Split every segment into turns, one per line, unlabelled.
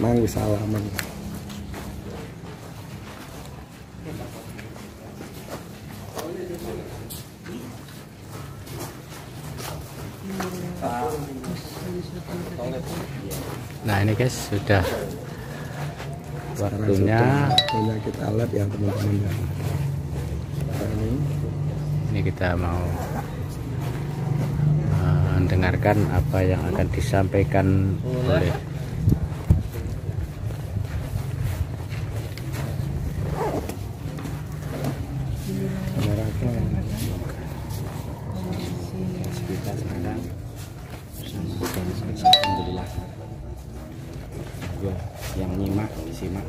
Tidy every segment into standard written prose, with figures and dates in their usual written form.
Mang bisa alaman.
Nah ini guys sudah waktunya
kita lihat ya teman-teman.
Ini kita mau mendengarkan apa yang akan disampaikan oleh kita sekarang bersama alhamdulillah yang nyimak disimak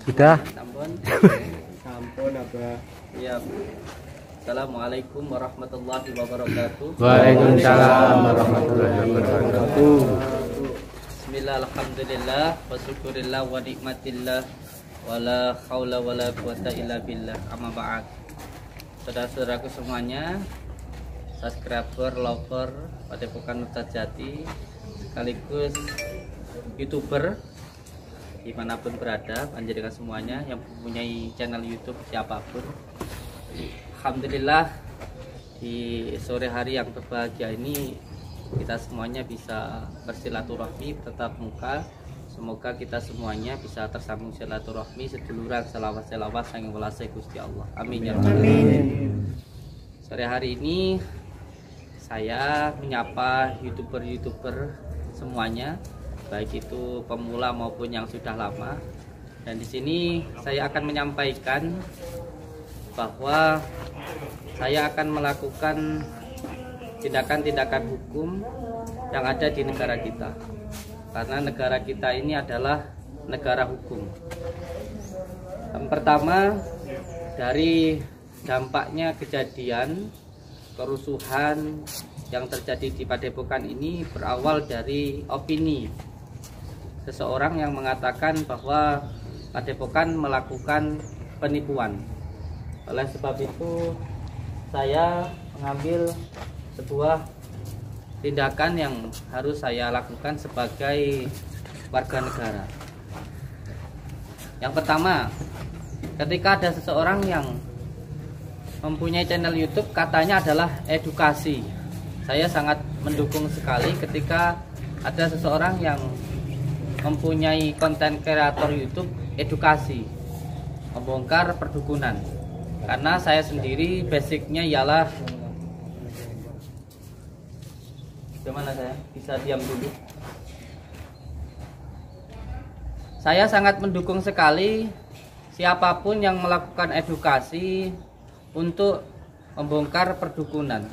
sudah
Sampun apa?
Ya. Assalamualaikum warahmatullahi wabarakatuh.
Waalaikumsalam warahmatullahi wabarakatuh.
Bismillah, alhamdulillah, wa syukurillah wa nikmatillah, wala haula wala quwata illa billah. Amma ba'd. Saudara-saudaraku semuanya, subscriber, lover Padepokan Nurtajati, sekaligus YouTuber dimanapun berada, panjenengan semuanya yang mempunyai channel YouTube siapapun. Alhamdulillah di sore hari yang berbahagia ini kita semuanya bisa bersilaturahmi tetap muka. Semoga kita semuanya bisa tersambung silaturahmi seduluran selawat sanging welasih Gusti Allah. Amin ya rabbal alamin. Sore hari ini saya menyapa YouTuber semuanya, baik itu pemula maupun yang sudah lama. Dan di sini saya akan menyampaikan bahwa saya akan melakukan tindakan-tindakan hukum yang ada di negara kita. Karena negara kita ini adalah negara hukum. Yang pertama, dari dampaknya kejadian kerusuhan yang terjadi di Padepokan ini berawal dari opini seseorang yang mengatakan bahwa Padepokan melakukan penipuan. Oleh sebab itu saya mengambil sebuah tindakan yang harus saya lakukan sebagai warga negara. Yang pertama, ketika ada seseorang yang mempunyai channel YouTube katanya adalah edukasi, saya sangat mendukung sekali ketika ada seseorang yang mempunyai konten kreator YouTube edukasi, membongkar perdukunan. Karena saya sendiri basicnya ialah, gimana saya bisa diam dulu? Saya sangat mendukung sekali siapapun yang melakukan edukasi untuk membongkar perdukunan,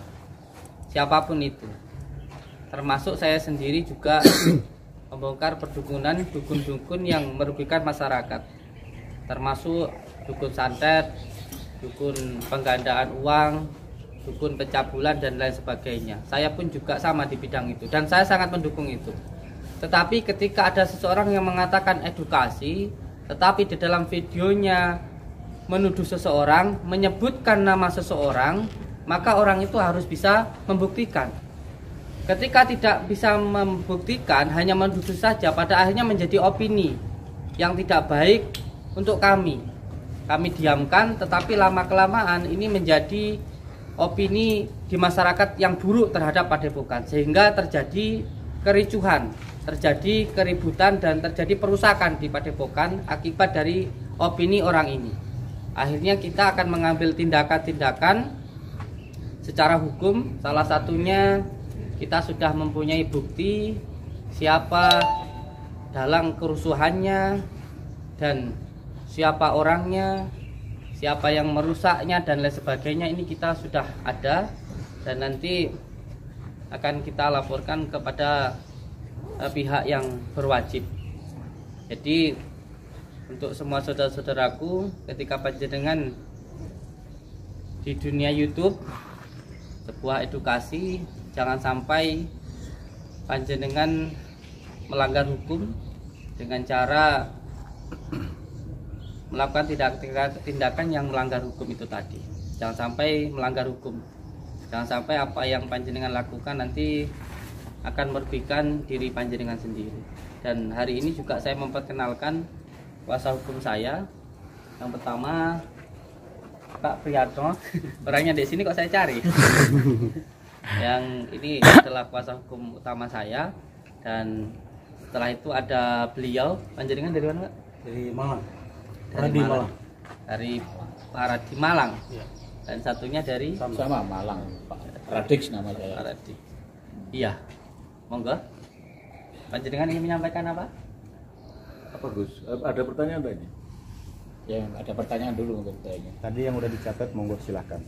siapapun itu, termasuk saya sendiri juga membongkar perdukunan dukun-dukun yang merugikan masyarakat, termasuk dukun santet, dukun penggandaan uang, dukun pencabulan dan lain sebagainya. Saya pun juga sama di bidang itu dan saya sangat mendukung itu. Tetapi ketika ada seseorang yang mengatakan edukasi, tetapi di dalam videonya menuduh seseorang, menyebutkan nama seseorang, maka orang itu harus bisa membuktikan. Ketika tidak bisa membuktikan, hanya menuduh saja, pada akhirnya menjadi opini yang tidak baik untuk kami. Kami diamkan, tetapi lama-kelamaan ini menjadi opini di masyarakat yang buruk terhadap Padepokan, sehingga terjadi kericuhan, terjadi keributan dan terjadi perusakan di Padepokan akibat dari opini orang ini. Akhirnya kita akan mengambil tindakan-tindakan secara hukum. Salah satunya kita sudah mempunyai bukti siapa dalang kerusuhannya dan siapa orangnya, siapa yang merusaknya dan lain sebagainya. Ini kita sudah ada dan nanti akan kita laporkan kepada pihak yang berwajib. Jadi untuk semua saudara-saudaraku, ketika panjenengan di dunia YouTube sebuah edukasi, jangan sampai panjenengan melanggar hukum dengan cara melakukan tindakan yang melanggar hukum itu tadi. Jangan sampai melanggar hukum. Jangan sampai apa yang panjenengan lakukan nanti akan merugikan diri panjenengan sendiri. Dan hari ini juga saya memperkenalkan kuasa hukum saya. Yang pertama Pak Priyatno, orangnya di sini kok saya cari. Yang ini adalah kuasa hukum utama saya, dan setelah itu ada beliau. Panjenengan dari mana, Pak?
Dari Malang.
Dari Malang. Dari Pak Radi Malang.
Ya.
Dan satunya dari
Sama Malang, Pak Radix nama saya.
Pak Radi. Iya. Monggo. Panjenengan ingin menyampaikan apa?
Apa Gus? Ada pertanyaan tadi?
Ya, ada pertanyaan dulu untuk saya.
Tadi yang udah dicatat, monggo silahkan.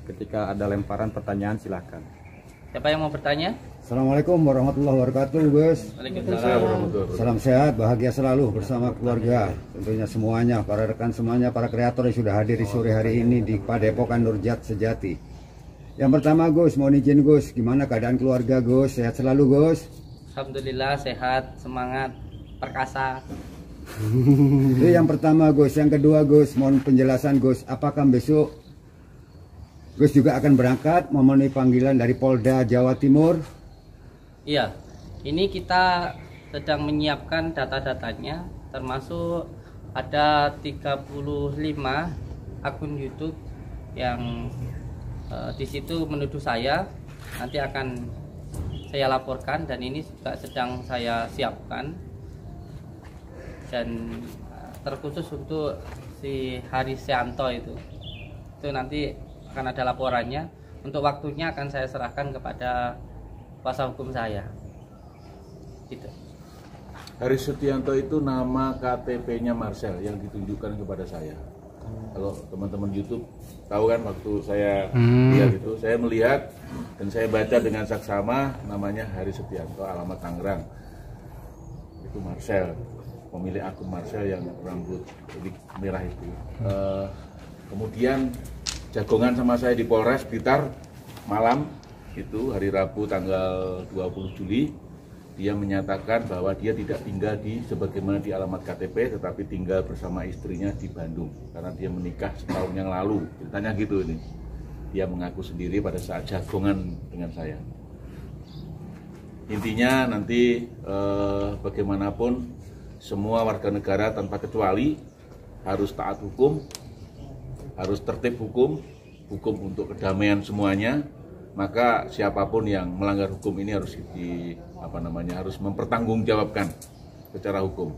Ketika ada lemparan pertanyaan silahkan.
Siapa yang mau bertanya?
Assalamualaikum warahmatullahi wabarakatuh, Gus.
Waalaikumsalam.
Salam sehat, bahagia selalu bersama keluarga. Tentunya semuanya, para rekan semuanya, para kreator yang sudah hadir di sore hari ini di Padepokan Nurjat Sejati. Yang pertama, Gus, mohon izin Gus, gimana keadaan keluarga Gus? Sehat selalu Gus?
Alhamdulillah sehat, semangat, perkasa.
Itu yang pertama Gus. Yang kedua Gus, mohon penjelasan Gus, apakah besok Gus juga akan berangkat memenuhi panggilan dari Polda Jawa Timur?
Iya, ini kita sedang menyiapkan data-datanya, termasuk ada 35 akun YouTube yang di situ menuduh saya. Nanti akan saya laporkan, dan ini juga sedang saya siapkan. Dan terkhusus untuk si Harisianto itu nanti akan ada laporannya. Untuk waktunya akan saya serahkan kepada kuasa hukum saya. Gitu.
Haris Setianto itu nama KTP-nya Marcel yang ditunjukkan kepada saya. Kalau teman-teman YouTube tahu kan, waktu saya lihat itu, saya melihat dan saya baca dengan saksama, namanya Haris Setianto, alamat Tangerang. Itu Marcel, pemilik akun Marcel yang rambut merah itu. Kemudian jagongan sama saya di Polres Blitar malam itu, hari Rabu tanggal 20 Juli. Dia menyatakan bahwa dia tidak tinggal di sebagaimana di alamat KTP, tetapi tinggal bersama istrinya di Bandung karena dia menikah setahun yang lalu. Ceritanya gitu ini. Dia mengaku sendiri pada saat jagongan dengan saya. Intinya nanti bagaimanapun semua warga negara tanpa kecuali harus taat hukum, harus tertib hukum, hukum untuk kedamaian semuanya. Maka siapapun yang melanggar hukum ini harus harus mempertanggungjawabkan secara hukum,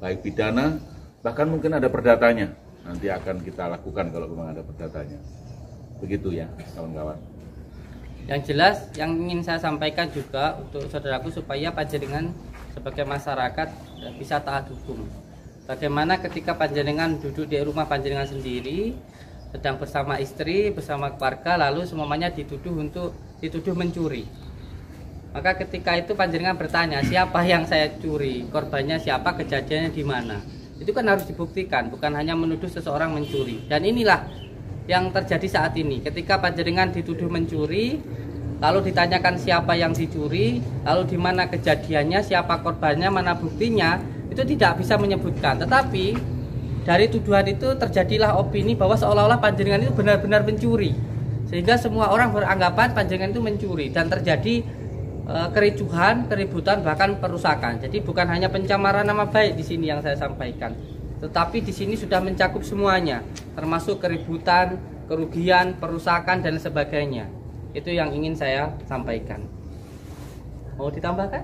baik pidana, bahkan mungkin ada perdatanya. Nanti akan kita lakukan kalau memang ada perdatanya. Begitu ya, kawan-kawan.
Yang jelas yang ingin saya sampaikan juga untuk saudaraku, supaya panjenengan sebagai masyarakat bisa taat hukum. Bagaimana ketika panjenengan duduk di rumah panjenengan sendiri, sedang bersama istri, bersama keluarga, lalu semuanya dituduh mencuri. Maka ketika itu panjenengan bertanya, siapa yang saya curi, korbannya siapa, kejadiannya di mana. Itu kan harus dibuktikan, bukan hanya menuduh seseorang mencuri. Dan inilah yang terjadi saat ini. Ketika panjenengan dituduh mencuri, lalu ditanyakan siapa yang dicuri, lalu di mana kejadiannya, siapa korbannya, mana buktinya, itu tidak bisa menyebutkan. Tetapi dari tuduhan itu terjadilah opini bahwa seolah-olah panjenengan itu benar-benar mencuri, sehingga semua orang beranggapan panjenengan itu mencuri, dan terjadi kericuhan, keributan, bahkan perusakan. Jadi bukan hanya pencemaran nama baik di sini yang saya sampaikan, tetapi di sini sudah mencakup semuanya, termasuk keributan, kerugian, perusakan, dan sebagainya. Itu yang ingin saya sampaikan. Mau ditambahkan?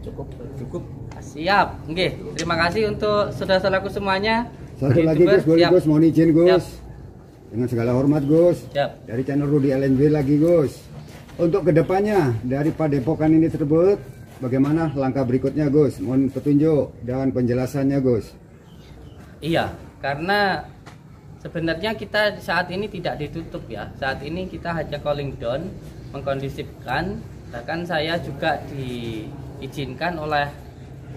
Cukup.
Siap. Oke, terima kasih untuk saudara-saudaraku semuanya.
Satu lagi Gus, boleh Gus, mohon izin Gus.
Siap.
Dengan segala hormat Gus.
Siap.
Dari channel Rudy LNB lagi Gus. Untuk kedepannya dari Padepokan ini tersebut, bagaimana langkah berikutnya Gus? Mohon petunjuk dan penjelasannya Gus.
Iya, karena sebenarnya kita saat ini tidak ditutup ya. Saat ini kita hanya calling down, mengkondisifkan. Bahkan saya juga diizinkan oleh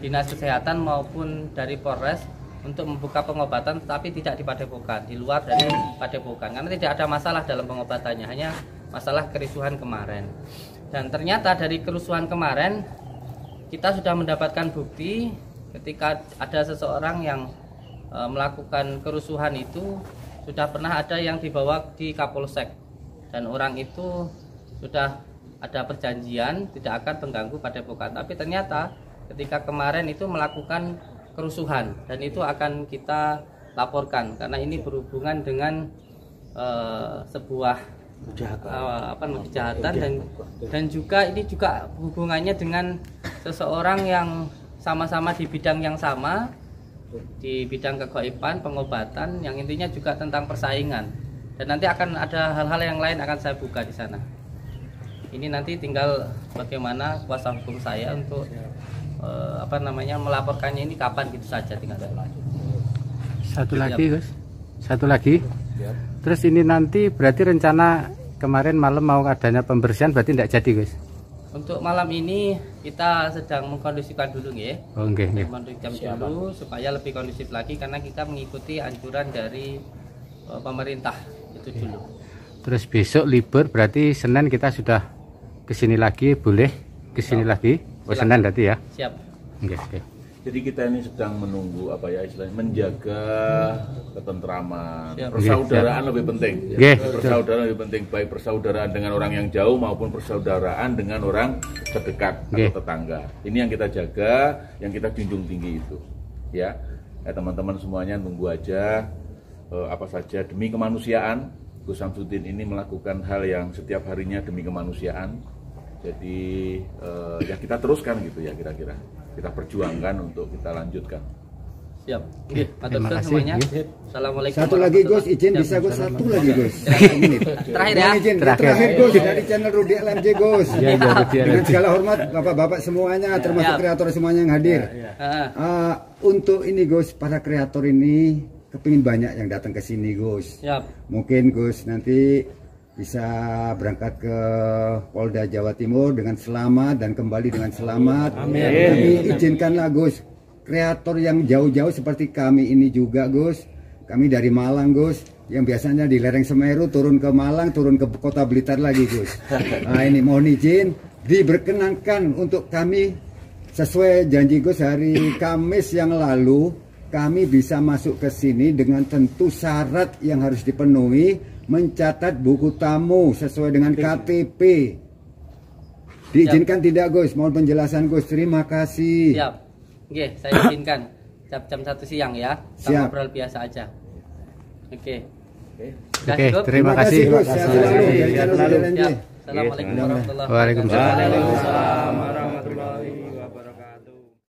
Dinas Kesehatan maupun dari Polres untuk membuka pengobatan, tetapi tidak di Padepokan, di luar dari Padepokan, karena tidak ada masalah dalam pengobatannya, hanya masalah kerusuhan kemarin. Dan ternyata dari kerusuhan kemarin kita sudah mendapatkan bukti ketika ada seseorang yang melakukan kerusuhan itu sudah pernah ada yang dibawa di Kapolsek, dan orang itu sudah ada perjanjian tidak akan mengganggu Padepokan. Tapi ternyata ketika kemarin itu melakukan kerusuhan, dan itu akan kita laporkan karena ini berhubungan dengan sebuah kejahatan, dan juga ini juga hubungannya dengan seseorang yang sama-sama di bidang yang sama, di bidang kegoiban, pengobatan, yang intinya juga tentang persaingan. Dan nanti akan ada hal-hal yang lain akan saya buka di sana. Ini nanti tinggal bagaimana kuasa hukum saya untuk melaporkannya ini kapan, gitu saja, tinggal lanjut.
Satu lagi Gus, satu lagi. Terus ini nanti berarti rencana kemarin malam mau adanya pembersihan, berarti tidak jadi Gus?
Untuk malam ini kita sedang mengkondisikan dulu ya.
Oh, okay.
Jam dulu supaya lebih kondusif lagi, karena kita mengikuti anjuran dari pemerintah itu dulu.
Terus besok libur, berarti Senin kita sudah kesini lagi, boleh kesini lagi? Oh, Senin berarti ya?
Siap.
Okay.
Jadi kita ini sedang menunggu istilahnya menjaga ketentraman,
Siap.
persaudaraan lebih penting.
Okay.
Persaudaraan lebih penting, baik persaudaraan dengan orang yang jauh maupun persaudaraan dengan orang terdekat atau tetangga. Ini yang kita jaga, yang kita junjung tinggi itu. Ya, teman-teman semuanya tunggu aja apa saja demi kemanusiaan. Gus Samsudin ini melakukan hal yang setiap harinya demi kemanusiaan. Jadi ya kita teruskan gitu ya, kira-kira kita perjuangkan untuk kita lanjutkan.
Siap.
Terima kasih.
Semuanya. Assalamualaikum.
Satu lagi Gus, izin bisa Gus, satu lagi Gus.
Terakhir ya.
Izin terakhir Gus dari channel Rudi LMJ Gus. Dengan segala hormat Bapak-bapak semuanya, termasuk kreator semuanya yang hadir. Untuk ini Gus, para kreator ini kepingin banyak yang datang ke sini Gus.
Siap.
Mungkin Gus nanti bisa berangkat ke Polda Jawa Timur dengan selamat dan kembali dengan selamat. Amin. Kami izinkanlah Gus, kreator yang jauh-jauh seperti kami ini juga Gus. Kami dari Malang Gus, yang biasanya di lereng Semeru turun ke Malang, turun ke kota Blitar lagi Gus. Nah ini mohon izin diberkenankan untuk kami sesuai janji Gus hari Kamis yang lalu, kami bisa masuk ke sini dengan tentu syarat yang harus dipenuhi, mencatat buku tamu sesuai dengan KTP. Diizinkan tidak Gus? Mohon penjelasan Gus. Terima kasih.
Siap. Oke, saya izinkan. Jam 1 siang ya. Kita ngobrol biasa aja. Oke.
Terima kasih
Gus. Sehat selalu.
Assalamualaikum warahmatullahi wabarakatuh.
Waalaikumsalam.